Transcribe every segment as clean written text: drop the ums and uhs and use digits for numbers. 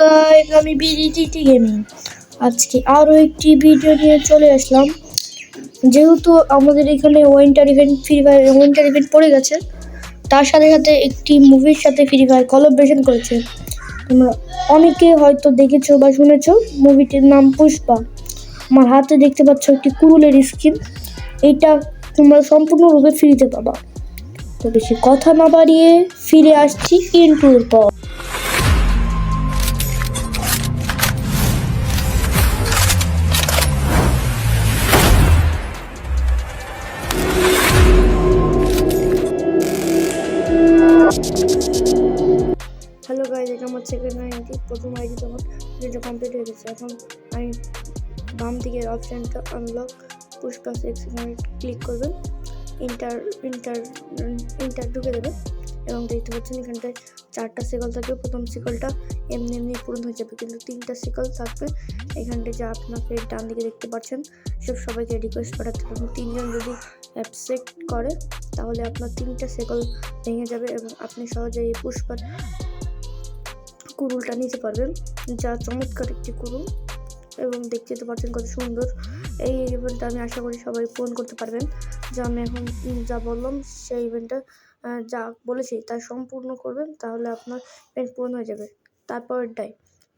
Guys, আমি BDT gaming আজকে আরও একটি ভিডিও নিয়ে চলে আসলাম। যেহেতু আমাদের এখানে উইন্টার ইভেন্ট পড়ে গেছে, তার সাথে সাথে একটি মুভির সাথে ফ্রি ফায়ার কোলাবোরেশন করেছে। তোমরা অনেকে হয়তো দেখেছো বা শুনেছো, মুভিটির নাম পুষ্পা। আমার হাতে দেখতে পাচ্ছ একটি কুরুলের স্কিন। এইটা তোমরা সম্পূর্ণরূপে ফ্রিতে পাবা। তো বেশি কথা না বাড়িয়ে ফিরে আসছি ইন্ট্রোর পর। হ্যালো গাইজ, এটা আমার সেকেন্ড আইডি। প্রথম আইডি তখন যেটা কমপ্লিট হয়ে গেছে। এখন আমি বাম দিকের অপশানটা আনলক পুষ্পা 6 এখানে ক্লিক করবেন, ইন্টার ঢুকে দেবেন এবং দেখতে পাচ্ছেন এখানটায় 4টা সিকল থাকবে। প্রথম সিকলটা এমনি পূরণ হয়ে যাবে, কিন্তু 3টা সিকল থাকবে এখানটায়, যা আপনাকে ডান দিকে দেখতে পাচ্ছেন। সবাইকে রিকোয়েস্ট পাঠাতে পারবেন। 3জন যদি অ্যাকসেপ্ট করে তাহলে আপনার 3টা সিকল ভেঙে যাবে এবং আপনি সহজে এই পুষ্পার কুরুলটা নিতে পারবেন, যা চমৎকার একটি কুরুল এবং দেখতে তো পাচ্ছেন কত সুন্দর। এই ইভেন্টটা আমি আশা করি সবাই পূরণ করতে পারবেন। যা আমি এখন যা বললাম সেই ইভেন্টটা যা বলেছি তা সম্পূর্ণ করবেন, তাহলে আপনার ইভেন্ট পূরণ হয়ে যাবে। তারপরটাই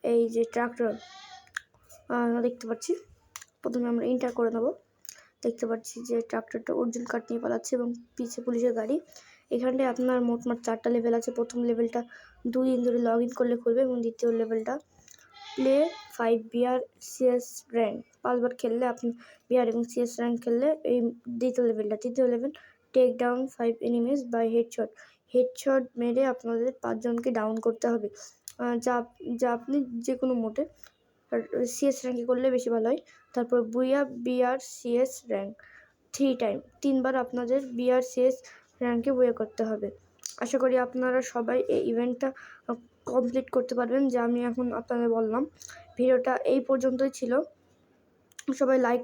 এই যে ট্রাক্টর দেখতে পাচ্ছি, প্রথমে আমরা ইন্টার করে নেব। দেখতে পাচ্ছি যে ট্রাক্টরটা অর্জুন কাঠ নিয়ে পালাচ্ছে এবং পিছে পুলিশের গাড়ি। এখানটায় আপনার মোটমাট 4টা লেভেল আছে। প্রথম লেভেলটা 2 দিন ধরে লগ ইন করলে খুলবে এবং দ্বিতীয় লেভেলটা প্লে 5 বিআর সিএস র্যাঙ্ক 5বার খেললে আপনি বিআর এবং সিএস র্যাঙ্ক খেললে এই দ্বিতীয় লেভেলটা। তৃতীয় level take down 5 enemies by headshot মেরে আপনাদের 5 জনকে ডাউন করতে হবে, যা আপনি যে কোনো মোটে সিএস র্যাঙ্কে করলে বেশি ভালো হয়। তারপর বিআর সিএস র্যাঙ্ক 3বার আপনাদের বিআর সিএস র্যাঙ্কে বইয়ে করতে হবে। আশা করি আপনারা সবাই এই ইভেন্টটা কমপ্লিট করতে পারবেন, যা আমি এখন আপনাদের বললাম। ভিডিওটা এই পর্যন্তই ছিল। সবাই লাইক